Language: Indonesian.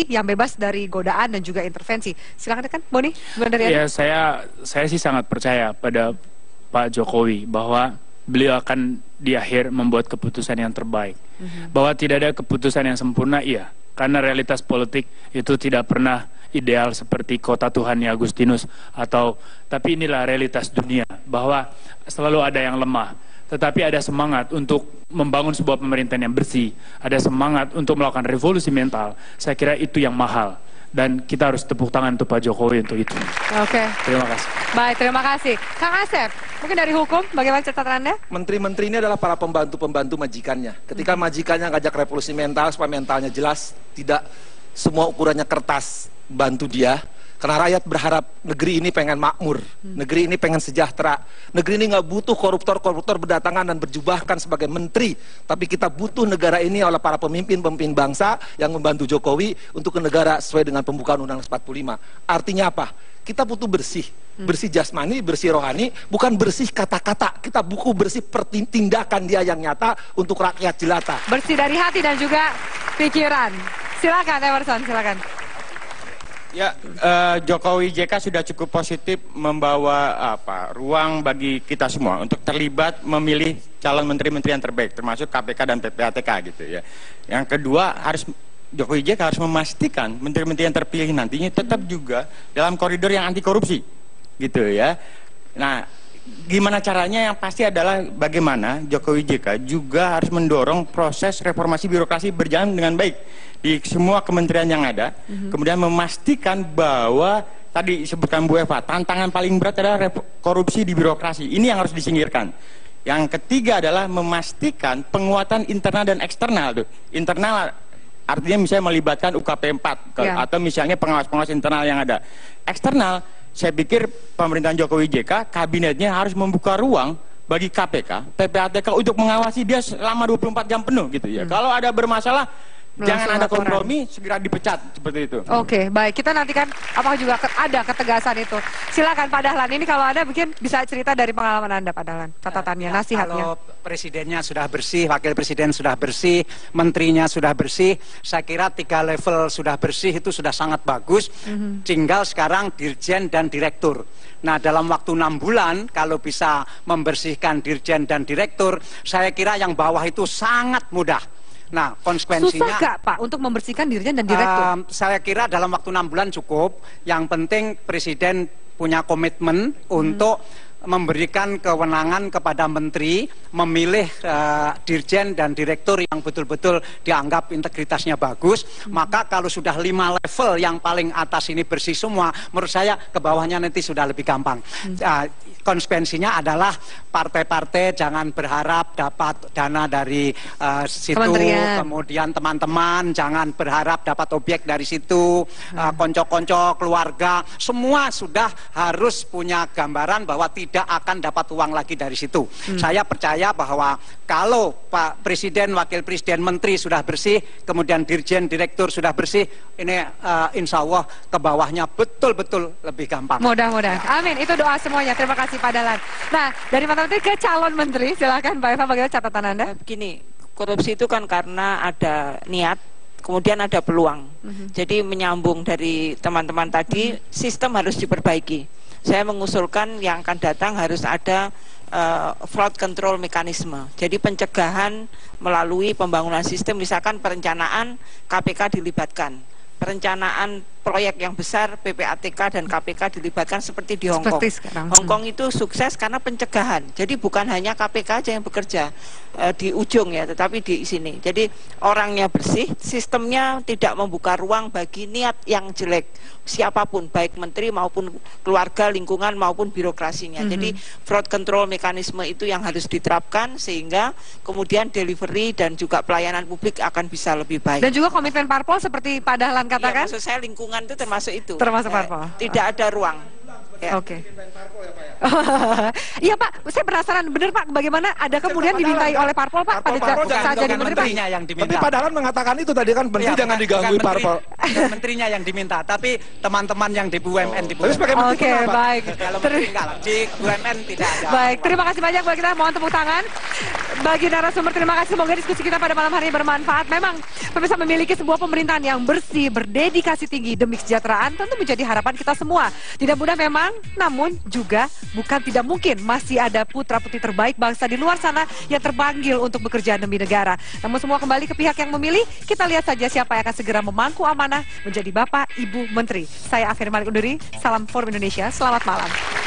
yang bebas dari godaan dan juga intervensi. Silakan kan, Boni. Ya, saya sih sangat percaya pada Pak Jokowi bahwa beliau akan di akhir membuat keputusan yang terbaik. Bahwa tidak ada keputusan yang sempurna, iya. Karena realitas politik itu tidak pernah ideal seperti kota Tuhannya Agustinus tapi inilah realitas dunia bahwa selalu ada yang lemah. Tetapi ada semangat untuk membangun sebuah pemerintahan yang bersih, ada semangat untuk melakukan revolusi mental. Saya kira itu yang mahal. Dan kita harus tepuk tangan untuk Pak Jokowi untuk itu. Oke. Terima kasih. Baik, terima kasih. Kang Asep, mungkin dari hukum, bagaimana catatan Anda? Menteri-menteri ini adalah para pembantu-pembantu majikannya. Ketika majikannya ngajak revolusi mental, supaya mentalnya jelas, tidak semua ukurannya kertas, bantu dia. Karena rakyat berharap negeri ini pengen makmur, negeri ini pengen sejahtera, negeri ini nggak butuh koruptor-koruptor berdatangan dan berjubahkan sebagai menteri, tapi kita butuh negara ini oleh para pemimpin-pemimpin bangsa yang membantu Jokowi untuk ke negara sesuai dengan pembukaan Undang-Undang 45. Artinya apa? Kita butuh bersih, bersih jasmani, bersih rohani, bukan bersih kata-kata. Kita butuh bersih tindakan dia yang nyata untuk rakyat jelata. Bersih dari hati dan juga pikiran. Silakan Emerson, silakan. Ya, Jokowi JK sudah cukup positif membawa ruang bagi kita semua untuk terlibat memilih calon menteri-menteri yang terbaik, termasuk KPK dan PPATK gitu ya. Yang kedua, Jokowi JK harus memastikan menteri-menteri yang terpilih nantinya tetap juga dalam koridor yang anti korupsi gitu ya. Nah, gimana caranya? Yang pasti adalah bagaimana Jokowi JK juga harus mendorong proses reformasi birokrasi berjalan dengan baik di semua kementerian yang ada, kemudian memastikan bahwa tadi disebutkan Bu Eva, tantangan paling berat adalah korupsi di birokrasi. Ini yang harus disingkirkan. Yang ketiga adalah memastikan penguatan internal dan eksternal. Internal artinya misalnya melibatkan UKP 4 atau misalnya pengawas-pengawas internal yang ada. Eksternal, saya pikir pemerintahan Jokowi JK, kabinetnya harus membuka ruang bagi KPK, PPATK untuk mengawasi dia selama 24 jam penuh gitu ya. Kalau ada bermasalah, jangan ada kompromi, segera dipecat seperti itu. Oke, baik. Kita nantikan apakah juga ada ketegasan itu. Silakan Pak Dahlan. Ini kalau ada mungkin bisa cerita dari pengalaman Anda Pak Dahlan. Catatannya, nasihatnya. Kalau presidennya sudah bersih, wakil presiden sudah bersih, menterinya sudah bersih, saya kira 3 level sudah bersih itu sudah sangat bagus. Tinggal sekarang dirjen dan direktur. Nah, dalam waktu 6 bulan kalau bisa membersihkan dirjen dan direktur, saya kira yang bawah itu sangat mudah. Nah, konsekuensinya... Susah gak Pak untuk membersihkan dirjen dan direktur? Saya kira dalam waktu 6 bulan cukup. Yang penting Presiden punya komitmen untuk memberikan kewenangan kepada menteri memilih dirjen dan direktur yang betul-betul dianggap integritasnya bagus. Maka kalau sudah 5 level yang paling atas ini bersih semua, menurut saya ke bawahnya nanti sudah lebih gampang. Konsekuensinya adalah partai-partai jangan berharap dapat dana dari situ, kemudian teman-teman jangan berharap dapat objek dari situ, konco-konco keluarga, semua sudah harus punya gambaran bahwa tidak akan dapat uang lagi dari situ. Saya percaya bahwa kalau Pak Presiden, Wakil Presiden, Menteri sudah bersih, kemudian Dirjen, Direktur sudah bersih, ini insya Allah ke bawahnya betul-betul lebih gampang. Mudah-mudahan. Amin. Itu doa semuanya. Terima kasih Pak Dahlan. Nah, dari Pak Menteri ke calon Menteri, silakan Pak Eva, bagaimana catatan Anda? Begini, korupsi itu kan karena ada niat, kemudian ada peluang. Jadi menyambung dari teman-teman tadi, sistem harus diperbaiki. Saya mengusulkan yang akan datang harus ada fraud control mekanisme. Jadi pencegahan melalui pembangunan sistem, misalkan perencanaan KPK dilibatkan, perencanaan proyek yang besar PPATK dan KPK dilibatkan seperti di Hong Kong. Hong Kong itu sukses karena pencegahan. Jadi bukan hanya KPK aja yang bekerja di ujung ya, tetapi di sini. Jadi orangnya bersih, sistemnya tidak membuka ruang bagi niat yang jelek siapapun, baik menteri maupun keluarga, lingkungan maupun birokrasinya. Jadi fraud control mekanisme itu yang harus diterapkan sehingga kemudian delivery dan juga pelayanan publik akan bisa lebih baik. Dan juga komitmen parpol seperti Pak Dahlan katakan. Ya, maksud saya lingkungan itu termasuk itu. Termasuk parpol. Tidak ada ruang. Ya. Oke. Iya Pak, saya penasaran bener Pak, bagaimana ada kemudian dimintai oleh parpol Pak pada saat jadi menteri Pak? Yang diminta. Tapi Pak Dahlan mengatakan itu tadi kan menteri jangan diganggu parpol. Menterinya yang diminta, tapi teman-teman yang di BUMN di BUMN. Oke, baik. Kalau menteri enggak, di BUMN tidak ada. Baik, terima kasih banyak buat kita, mohon tepuk tangan. bagi narasumber. Terima kasih. Semoga diskusi kita pada malam hari ini bermanfaat. Memang pemirsa, memiliki sebuah pemerintahan yang bersih, berdedikasi tinggi demi kesejahteraan tentu menjadi harapan kita semua. Tidak mudah memang, namun juga bukan tidak mungkin masih ada putra-putri terbaik bangsa di luar sana yang terpanggil untuk bekerja demi negara. Namun semua kembali ke pihak yang memilih. Kita lihat saja siapa yang akan segera memangku amanah menjadi Bapak Ibu Menteri. Saya Afir Malik undur diri. Salam Forum Indonesia. Selamat malam.